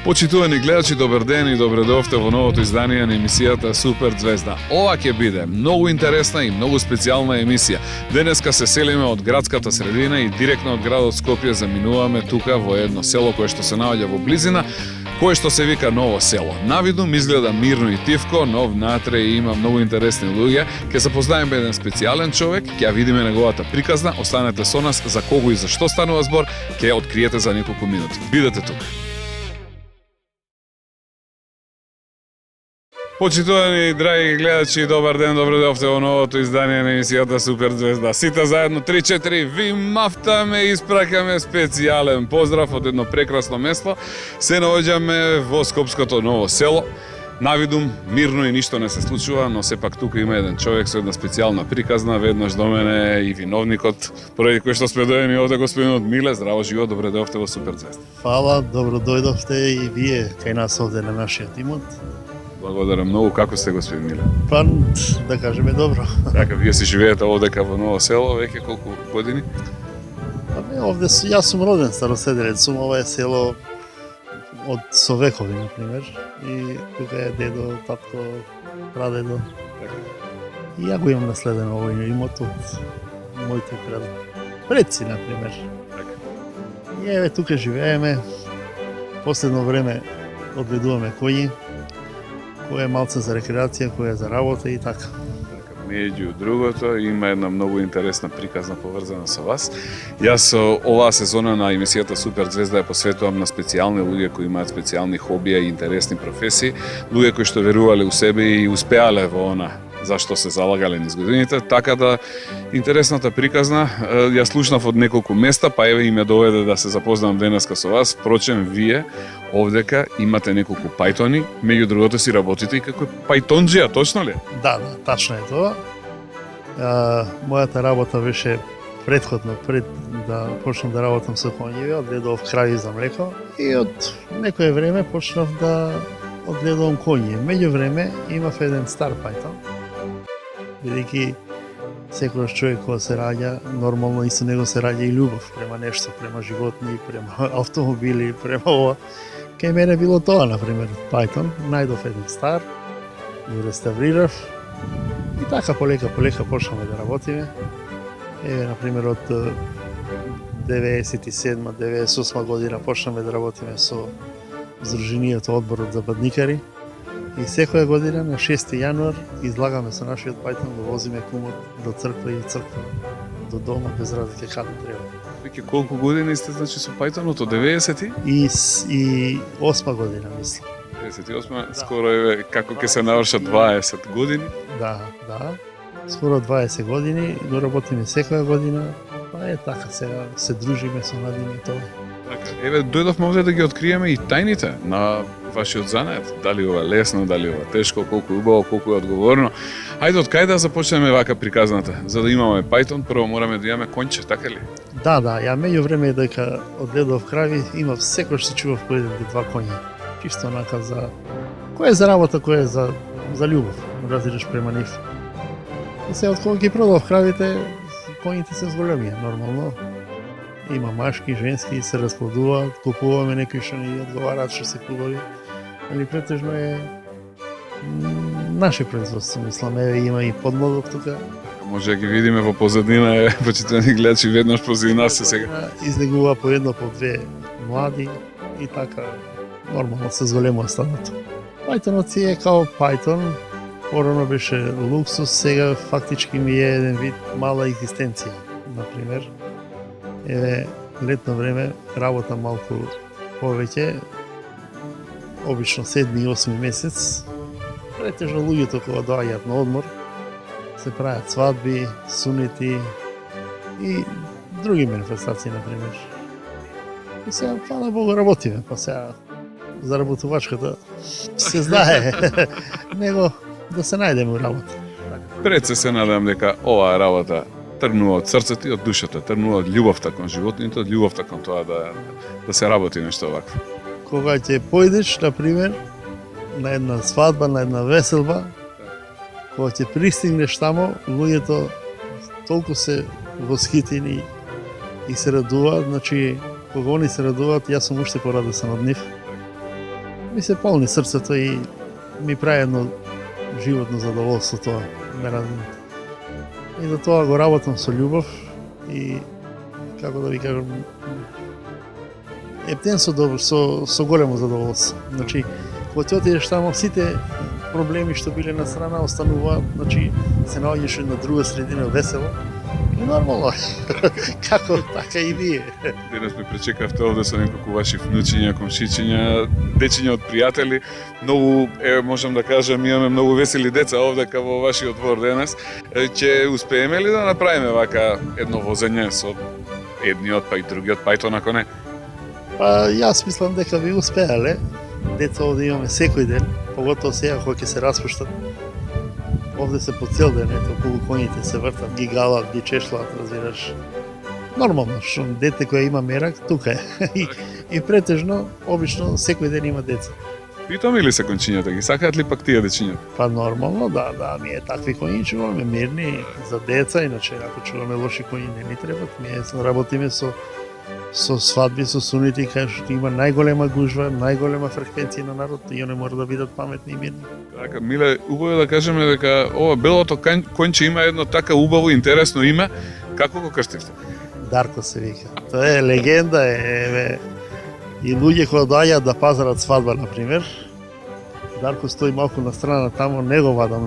Почитувани гледачи, добар ден и добре дојдовте во новото издание на емисијата Супер Звезда. Ова ќе биде многу интересна и многу специјална емисија. Денеска се селиме од градската средина и директно од градот Скопје заминуваме тука во едно село кое што се наоѓа во близина, кое што се вика Ново село. Навидум изгледа мирно и тивко, но внатре има многу интересни луѓе. Ќе се познаеме еден специјален човек, ќе ја видиме неговата приказна. Останете со нас, за кого и за што станува збор, ќе ја откриете за неколку минути. Бидете тука. Почитувани драги гледачи, добар ден, добре дојдовте во новото издание на емисијата Супер Звезда. Сите заедно 3-4 ви мафтаме и испракаме специјален поздрав од едно прекрасно место. Се наоѓаме во Скопското Ново село. Навидум мирно и ништо не се случува, но сепак тука има еден човек со една специјална приказна. Веднаш до мене и виновникот, поради кој што сме дојдени овде, господинот Миле. Здраво живо, добре дојдовте во Супер Звезда. Фала, добро дојдовте и вие кај нас овде на нашиот имот. Благодарам многу. Како сте, господин Миле? Па, да кажеме добро. Така, вие си живеете овдека во Ново село, веќе колку години? Овде јас сум роден староседелец, сум ова е село од со векови, например. И тука е дедо, татко, прадедо. И ја го имам наследено овој имот од моите предци, например. И еве тука живееме. Последно време одгледуваме коњи, кој е малце за рекреација, кој е за работа и така. Меѓу другото, има една многу интересна приказна поврзана со вас. Јас оваа сезона на емисијата Супер Звезда ја посветувам на специјални луѓе кои имаат специјални хобија и интересни професии, луѓе кои што верувале у себе и успеале во она зашто се залагале низ годините, така да интересната приказна ја слушнав од неколку места, па еве и ме доведе да се запознам денеска со вас. Впрочем, вие овдека имате неколку пајтони, меѓу другото си работите и како пајтонџија, точно ли? Да, тачно е тоа. Мојата работа беше предходно, пред да почнам да работам со коњеви, одгледував крави за млеко и од некое време почнав да одгледувам коњи. Меѓу време имав еден стар пајтон, бидејќи секојаш човек кога се раѓа, нормално и со него се раѓа и љубов према нешто, према животни, према автомобили, према ова. Кај мене било тоа, например, пајтон, најдов еден стар, го реставрирав и така полека почнаме да работиме. Еве, например, од 97-98 година почнаме да работиме со Здруженијето одборот за бадникари и секоја година на 6 јануар излагаме со нашиот пајтон, го возиме кумот до црква и од црква до дома без разлика каде треба. Веќе колку години сте значи со пајтонот, од 90-ти? И 8 година, мислам. 98, скоро еве како ќе се навршат 20 години. Да. Скоро 20 години, го работиме секоја година, па е така, сега се дружиме со младини тоа. Еве, дојдовме овде да ги откриеме и тајните на вашиот занет. Дали ова лесно, дали ова тешко, колку е убаво, колку е одговорно. Ајде, од кај да започнеме вака приказната? За да имаме пајтон, прво мораме да имаме конче, така ли? Да, ја меѓу време дека одгледував крави, имав секојаш се чував по еден или два коња. Чисто онака за кој е за работа, кој е за љубов, разбираш према нив. И се од кога ги продав кравите, коњите се зголемија, нормално. Има машки, женски, се расплодуваат, купуваме некои што ни одговараат, што се хубави. Али претежно е наше производство, мислам, еве има и подлодок тука. Може да ги видиме во позадина, почитувани гледачи, веднаш позади нас се сега. Излегува по едно, по две млади и така нормално се зголемува стадото. Пајтонот си е као пајтон, порано беше луксус, сега фактички ми е еден вид мала екзистенција, например. Еве, летно време работам малку повеќе, обично 7 и 8 месец. Претежно луѓето кога доаѓаат на одмор, се прават свадби, сунети и други манифестации, например. И сега, фала Богу, работиме, па сега заработувачката се знае, него да се најдеме работа. Пред се надам дека оваа работа тргнува од срцето и од душата, тргнува од љубовта кон животните, од љубовта кон тоа да се работи нешто вакво. Кога ќе појдеш, например, на една свадба, на една веселба, кога ќе пристигнеш тамо, луѓето толку се восхитени и се радуваат, значи кога они се радуваат, јас сум уште порадосен од нив. ми се полни срцето и ми прави едно животно задоволство тоа, ме разуме. И за тоа го работам со љубов и, како да ви кажам, ептен со големо задоволство. Значи, кога ти отидеш тамо, сите проблеми што биле на страна остануваат, значи се наоѓаш на друга средина весело и нормално. Како така и вие. Денес ме пречекавте овде со неколку ваши внучиња, комшичиња, дечиња од пријатели. Многу, можам да кажам, имаме многу весели деца овде во вашиот двор денес. Ќе успееме ли да направиме вака едно возење со едниот па и другиот пајтон, ако не? Па јас мислам дека би успеале. Деца овде имаме секој ден, поготово сега кога ќе се распуштат. Овде се по цел ден, ето, околу коњите се вртат, ги галат, ги чешлаат, разбираш. Нормално, што дете кој има мерак, тука е. И претежно, обично, секој ден има деца. Питаме ли се кончињата, ги сакаат ли пак тие дечињата? Па нормално, да, ние такви коњи чуваме, мирни за деца, иначе ако чуваме лоши коњи не ни требат. Ние работиме со свадби, со сунити, кај што има најголема гужва, најголема фреквенција на народ и они мора да бидат паметни и мирни. Така, Миле, убаво да кажеме дека ова белото конче има едно така убаво, интересно име. Како го крстивте? Дарко се вика. Тоа е легенда, и луѓе кои доаѓаат да пазарат свадба, например, Дарко стои малку на страна тамо, не го вадам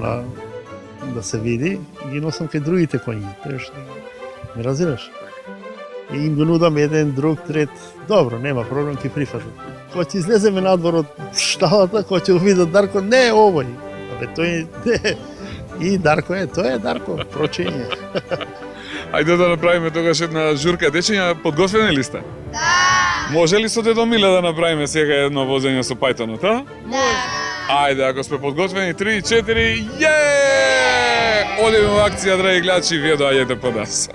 да се види, ги носам кај другите коњи. Ме разбираш? И им го нудам еден, друг, трет. Добро, нема проблем, ќе прифатат. Кога ќе излеземе надвор од шталата, кога ќе го видат Дарко, не е овој. Абе, тој не. И Дарко е, тој е Дарко, прочење. Ајде да направиме тогаш една журка. Дечиња, подготвени ли сте? Да! Може ли со дедо Миле да направиме сега едно возење со пајтонот, а? Да! Ајде, ако сме подготвени, 3, 4, је! Одиме во акција, драги гледачи, вие доаѓате по нас.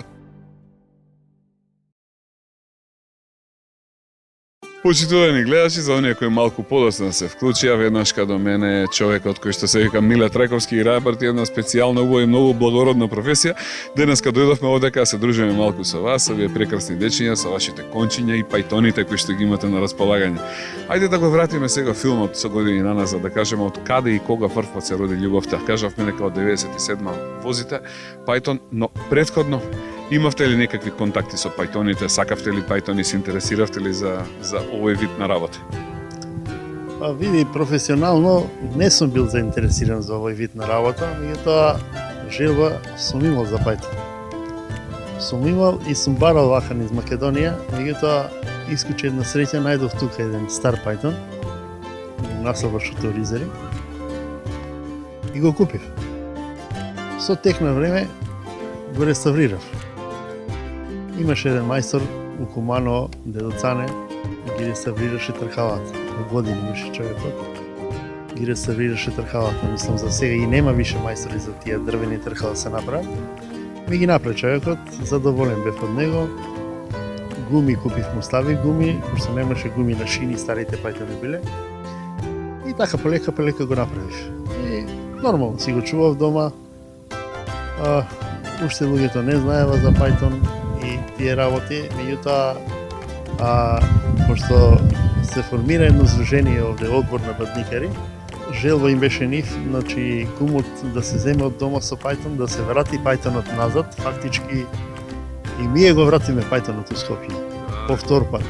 Почитувани гледачи, за оние кои малку подоцна се вклучија, веднаш каде мене човекот кој што се вика Миле Трајковски и работи една специјална, убава и многу благородна професија. Денеска дојдовме овдека да се дружиме малку со вас, со вие прекрасни дечиња, со вашите кончиња и пајтоните кои што ги имате на располагање. Ајде да го вратиме сега филмот со години наназад, да кажеме од каде и кога првпат се роди љубовта. Кажавме дека од 97-ма возите пајтон, но претходно имавте ли некакви контакти со пајтоните, сакавте ли пајтони, се интересиравте ли за овој вид на работа? Па види, професионално не сум бил заинтересиран за овој вид на работа, меѓутоа желба сум имал за пајтон. Сум имал и сум барал вака низ Македонија, меѓутоа исклучи една среќа најдов тука еден стар пајтон, наслабаш од оризери, и го купив. Со тек на време го реставрирав. Имаше еден мајстор у Кумано, дедо Цане, ги реставрираше тркалата. Години беше човекот. Ги реставрираше тркалата, мислам за сега и нема више мајстори за тие дрвени тркала се направат. Ми ги направи човекот, задоволен бев од него. Гуми купив, му стави гуми, пошто немаше гуми на шини, старите пајтони биле. И така полека го направив. И нормално си го чував дома. Уште луѓето не знаева за пајтон и тие работи, меѓутоа пошто се формира едно здружение овде, одбор на бадникари, желба им беше нив, значи гумот да се земе од дома со пајтон, да се врати пајтонот назад, фактички и ние го вратиме пајтонот у Скопје, по втор пат.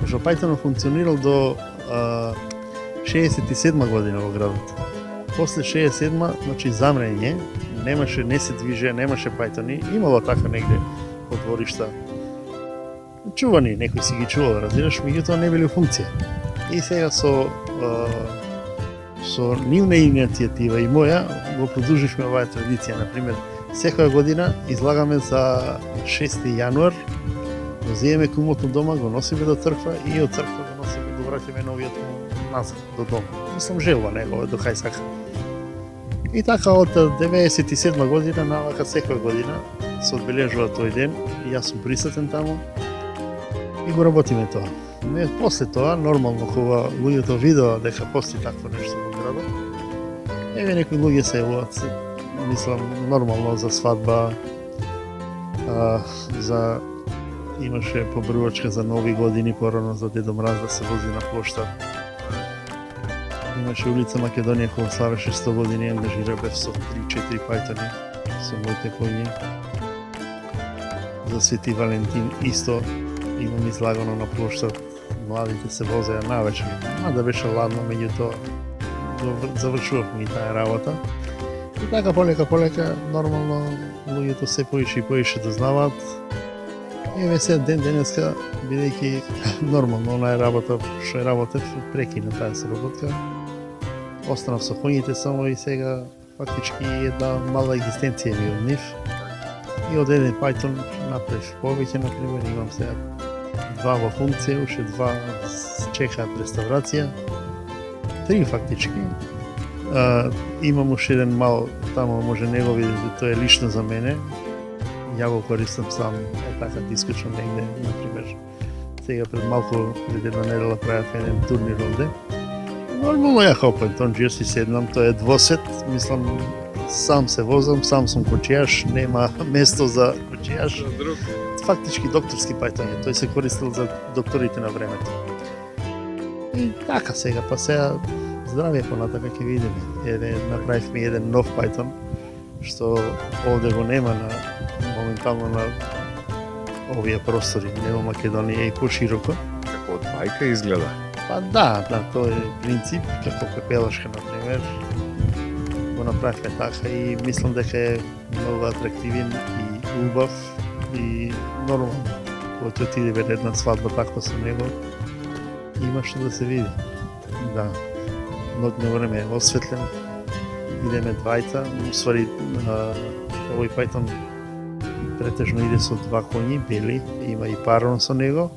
Пошто пајтонот функционирал до 67 година во градот. После 67, значи замрење, не се движеа, немаше пајтони, имало така негде по дворишта. Чувани, некој си ги чувал, разбираш, меѓутоа не били у функција. И сега со нивна иницијатива и моја го продолживме оваа традиција. Например, секоја година излагаме за 6 јануар, го земеме кумот од дома, го носиме до црква и од црква го носиме, го враќаме новиот назад до дома. Мислам желба него, до кај сака. И така од 97 година навака секоја година се одбележува тој ден и јас сум присутен таму и го работиме тоа. После тоа, нормално, кога луѓето видоа дека постои такво нешто во градот, некои луѓе се јавуваат, мислам, нормално за свадба, за имаше побрувачка за нови години порано за Дедо Мраз да се вози на плошта. Имаше улица Македонија кога славеше 100 години, ангажира бев со 3-4 пајтони со моите коњи. За Свети Валентин исто имам излагано на плоштад, младите се возеа навечер. Мада беше ладно, меѓутоа завршувавме и таа работа. И така полека, нормално, луѓето се поише и поише дознаваат. Еве се ден денеска, бидејќи нормално онаа работа што работев, прекина таа соработка. Останав со коњите само и сега фактички една мала екзистенција ми од нив. И од еден пајтон направив повеќе, например, имам сега 2 во функција, уште 2 чекаат реставрација. 3 фактички. Имам уште еден мал, тамо може не го видите, тоа е лично за мене. Ја го користам сам, така дискучно негде, например. Сега пред малку, пред една недела правев еден турнир овде. Нормално ја хопам, тонџио си седнам, тоа е двосет, мислам, сам се возам, сам сум кочијаш, нема место за кочијаш. Фактички докторски пајтање, тој се користил за докторите на времето. И така сега, па сега здравје понатака ќе видиме. Еве направивме еден нов пајтон, што овде го нема на моментално на овие простори, нема Македонија и пошироко. Како од бајка изгледа. Па да, тоа е принцип, како Пепелашка, например. Го направивме така и мислам дека е многу атрактивен и убав и нормално. Кога ти отидеме на една свадба таква со него, има што да се види. Да, ноќно време е осветлен, идеме двајца, усвари овој пајтон претежно иде со 2 коњи, бели, има и парон со него,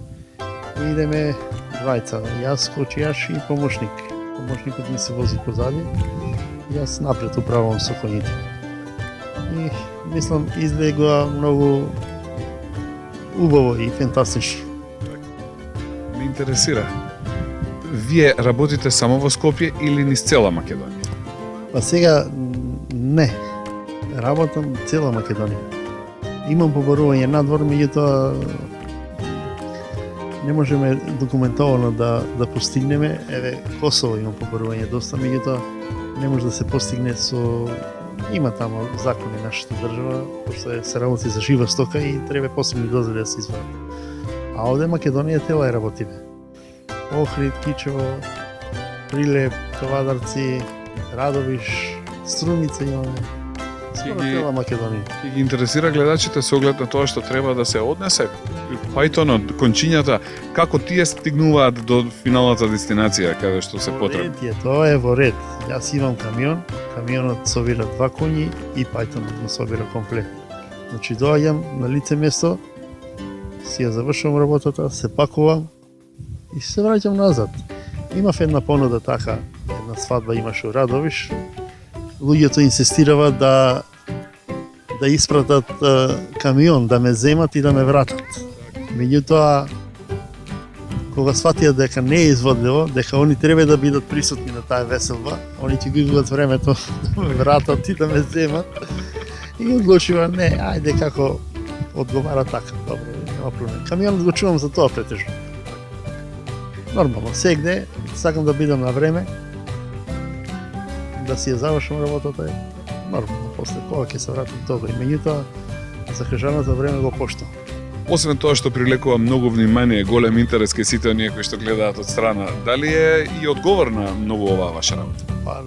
и идеме двајца, јас, кочијаш и помошник. Помошникот ми се вози позади, јас напред управувам со коњите. И мислам, излегува многу убаво и фантастично. Ме интересира. Вие работите само во Скопје или низ цела Македонија? Па сега не. Работам цела Македонија. Имам побарување надвор, меѓутоа не можеме документовано да постигнеме. Еве, Косово имам побарување доста, меѓутоа не може да се постигне со... Има тамо закони нашата држава, пошто се работи за жива стока и треба посебни дозволи да се извадат. А овде Македонија цела ја работиме. Охрид, Кичево, Прилеп, Кавадарци, Радовиш, Струница имаме. Скоро цела Македонија. И ги интересира гледачите со оглед на тоа што треба да се однесе пајтонот, кончињата, како тие стигнуваат до финалната дестинација каде што се потребни. Во ред е, тоа е во ред. Јас имам камион, камионот собира 2 коњи и пајтонот го собира комплет. Значи доаѓам на лице место, си ја завршувам работата, се пакувам и се враќам назад. Имав една понуда така, една свадба имаше у Радовиш. Луѓето инсистирава да испратат камион, да ме земат и да ме вратат. Меѓутоа, кога сватија дека не е изводливо, дека они треба да бидат присутни на таа веселба, они ќе ги изгубат времето да ме вратат и да ме земат. И одлучува, не, ајде како одговара така, добро, нема проблем. Камионот го чувам за тоа претежно. Нормално, сегде, сакам да бидам на време, да си ја завршам работата, нормално, после кога ќе се вратам добро. И меѓутоа, за кажаното време го поштувам. Освен тоа што привлекува многу внимание, голем интерес кај сите оние кои што гледаат од страна, дали е и одговорна многу оваа ваша работа? Па,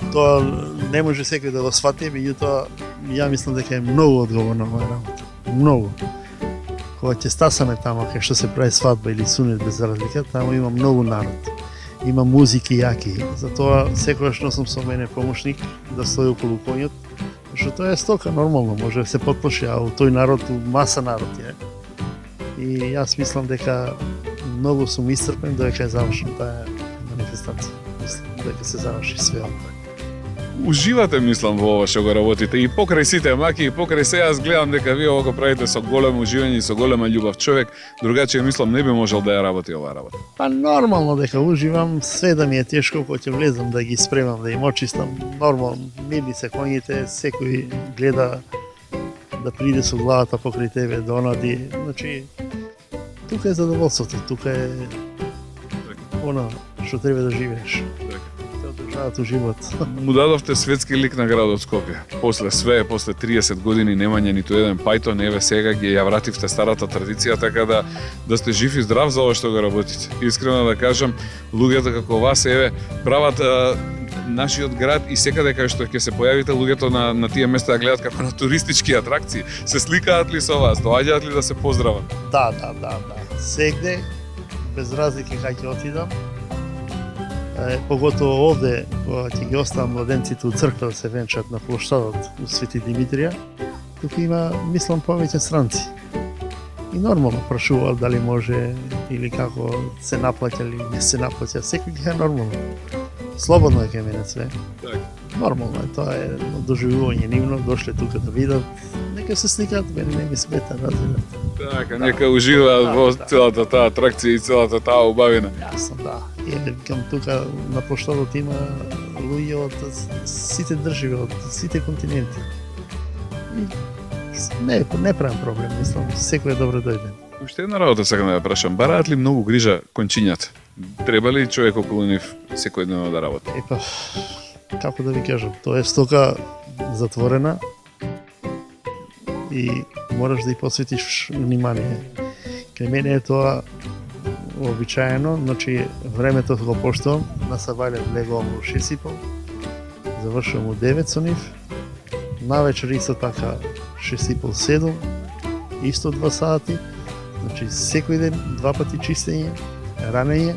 тоа не може секој да го свати, меѓутоа ја мислам дека е многу одговорна оваа работа. Многу. Кога ќе стасаме тамо кај што се прави свадба или сунет без разлика, тамо има многу народ. Има музики јаки. Затоа секогаш носам со мене помошник да стои околу коњот, што тоа е стока нормално, може да се потплаши, а у тој народ маса народ е. И јас мислам дека многу сум исцрпен додека ја завршам таа манифестација. Мислам дека се заврши све. Уживате, мислам, во ова што го работите и покрај сите маки и покрај се јас гледам дека вие ова го правите со големо уживање и со голема љубов. Човек другаче мислам не би можел да ја работи оваа работа. Па нормално дека уживам, све да ми е тешко кога ќе влезам да ги спремам, да им очистам. Нормално, мирни се коњите, секој гледа да приде со главата покрај тебе, да онади. Значи, тука е задоволството, тука е она што треба да живееш. одржаваат живот. Му дадовте светски лик на градот Скопје. После све, после 30 години немање ниту еден пајтон, еве сега ги ја вративте старата традиција, така да сте жив и здрав за ова што го работите. Искрено да кажам, луѓето како вас, еве, прават нашиот град и секаде кај што ќе се појавите луѓето на тие места да гледат како на туристички атракции. Се сликаат ли со вас? Доаѓаат ли да се поздрават? Да. Сегде, без разлики кај ќе отидам, поготово овде, кога ќе ги оставам младенците у црква да се венчат на плоштадот у Свети Димитрија, тука има, мислам, повеќе странци. И нормално прашуваат дали може или како се наплаќа или не се наплаќа. Секој ќе е нормално. Слободно е ке мине све. Така. Нормално е, тоа е доживување нивно, дошле тука да видат. Нека се сликаат, мене не ми смета, разбирате. Така, нека уживаат во целата таа атракција и целата таа убавина. Јасно, да. И към тука на плоштадот има луѓе од сите држави, од сите континенти. И не правам проблем, мислам, секој е добро дојден. Уште една работа сакам да ја прашам. Бараат ли многу грижа кончињата? Треба ли човек околу нив секојдневно да работи? Епа, како да ви кажам, тоа е стока затворена и мораш да ја посветиш внимание. Кај мене е тоа обичаено, значи времето го поштувам, на Сабајле влегувам во 6:30, завршувам у 9 со нив, навечер исто така 6:30-7, исто 2 сати, значи секој ден 2 пати чистење, ранење,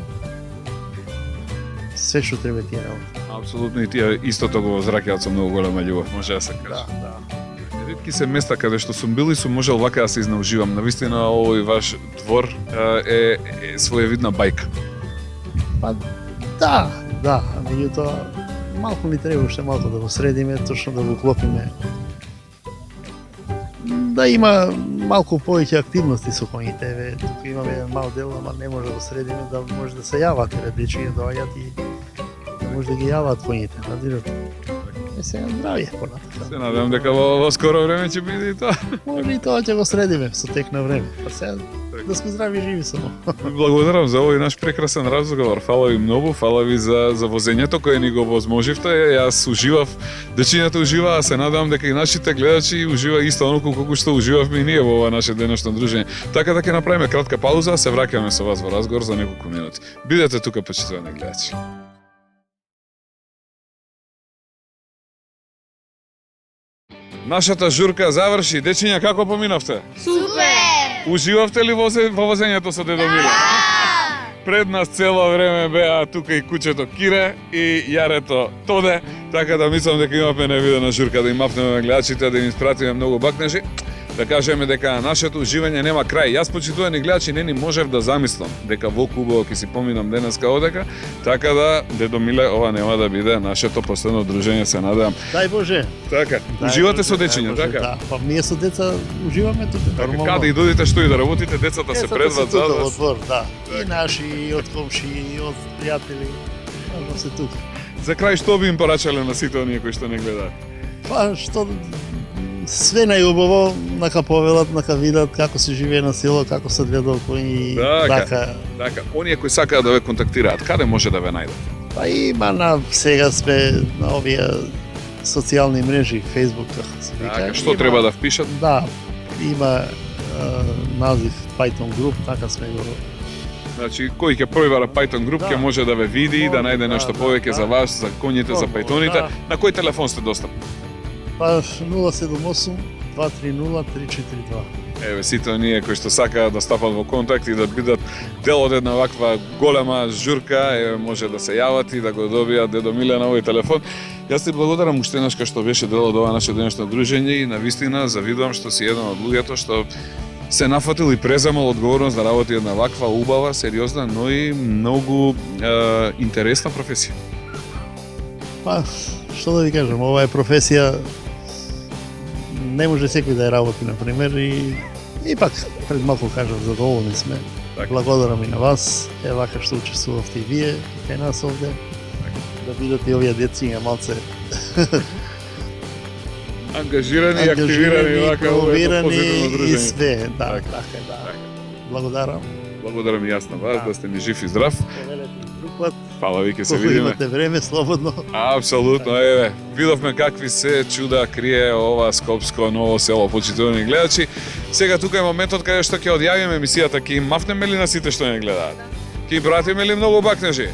све што треба тие работи. Апсолутно и тие истото го возвраќаат со многу голема љубов, може да се каже. Да. Ретки се места каде што сум бил и сум можел вака да се изнауживам. Навистина овој ваш двор е своевидна бајка. Па да, меѓутоа малку ни треба уште малку да го средиме, точно да го уклопиме. Да има малку повеќе активности со коњите, еве, тука имаме еден мал дел, ама не може да го средиме да може да се јават, еве, дечиња доаѓаат и да може да ги јават коњите, надирате. Сега здравје понатака. Се надевам дека во скоро време ќе биде и тоа. Може и тоа ќе го средиме со тек на време. Па сега да сме здрави и живи само. Благодарам за овој наш прекрасен разговор. Фала ви многу, фала ви за возењето кое ни го возможивте. Јас уживав, дечињата уживаа, се надевам дека и нашите гледачи ужива исто оноку колку што уживавме и ние во ова наше денешно дружење. Така да ќе направиме кратка пауза, се враќаме со вас во разговор за неколку минути. Бидете тука, почитувани гледачи. Нашата журка заврши. Дечиња, како поминавте? Супер! Уживавте ли во возењето со дедо Миле? Пред нас цело време беа тука и кучето Кире и јарето Тоде, така да мислам дека имавме невидена журка да им мапнеме гледачите, да им испратиме многу бакнежи. Да кажеме дека нашето уживање нема крај. Јас, почитувани гледачи, не ни можев да замислам дека волку убаво ќе си поминам денеска одека, така да, дедо Миле, ова нема да биде нашето последно дружење, се надевам. Дај Боже. Така, Дај уживате Боже, со дај дечиња, Боже, така? Да, па ние со деца уживаме тука, нормално. Каде и додите што и да работите, децата се предват за Во вас. двор, да. И наши, и од комши, и од пријатели, важно се тука. За крај, што би им порачале на сите оние кои што не гледаат? Па што све најубаво, нака повелат, нака видат како се живее на село, како се гледа кои така. Така, оние кои сакаат да ве контактираат, каде може да ве најдат? Па има сега сме на овие социјални мрежи, Facebook, како се вика. Така, што треба да впишат? Да, има назив Python Group, така сме го. Значи, кој ќе пројвара Python Group, ќе може да ве види, да најде нешто повеќе за вас, за коњите, за пајтоните. На кој телефон сте достапни? Па 078 230 342. Еве, сите оние кои што сакаат да стапат во контакт и да бидат дел од една ваква голема журка, еве, може да се јават и да го добијат дедо Миле на овој телефон. Јас ти благодарам уште еднаш што беше дел од ова наше денешно дружење и навистина завидувам што си еден од луѓето што се нафатил и преземал одговорност да работи една ваква убава, сериозна, но и многу интересна професија. Па, што да ви кажам, ова е професија не може секој да ја работи, например, и пак, пред малку кажав, задоволни сме. Така. Благодарам и на вас, вака што учествувавте и вие, кај нас овде, да бидете и овие деција малце Ангажирани и активирани вака во едно позитивно и дружење. све, да, Така. така, да. Благодарам. Благодарам и јас на вас, да сте ми жив и здрав. Повелете друг пат. Фала ви, ќе се Кога видиме. имате време слободно. Апсолутно, еве, видовме какви се чуда крие ова скопско ново село, почитувани гледачи. Сега тука е моментот каде што ќе одјавиме емисијата, ќе им мафнеме ли на сите што не гледаат? Ќе им пратиме ли многу бакнежи?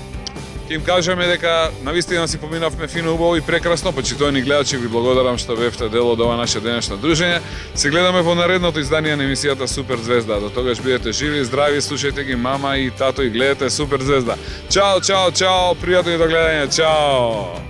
Ќе им кажеме дека навистина си поминавме фино, убаво и прекрасно. Почитувани гледачи, ви благодарам што бевте дел од ова наше денешно дружење. Се гледаме во наредното издание на емисијата Супер Звезда. До тогаш бидете живи, здрави, слушајте ги мама и тато и гледате Супер Звезда. Чао, чао, чао, пријатно и до гледање. Чао.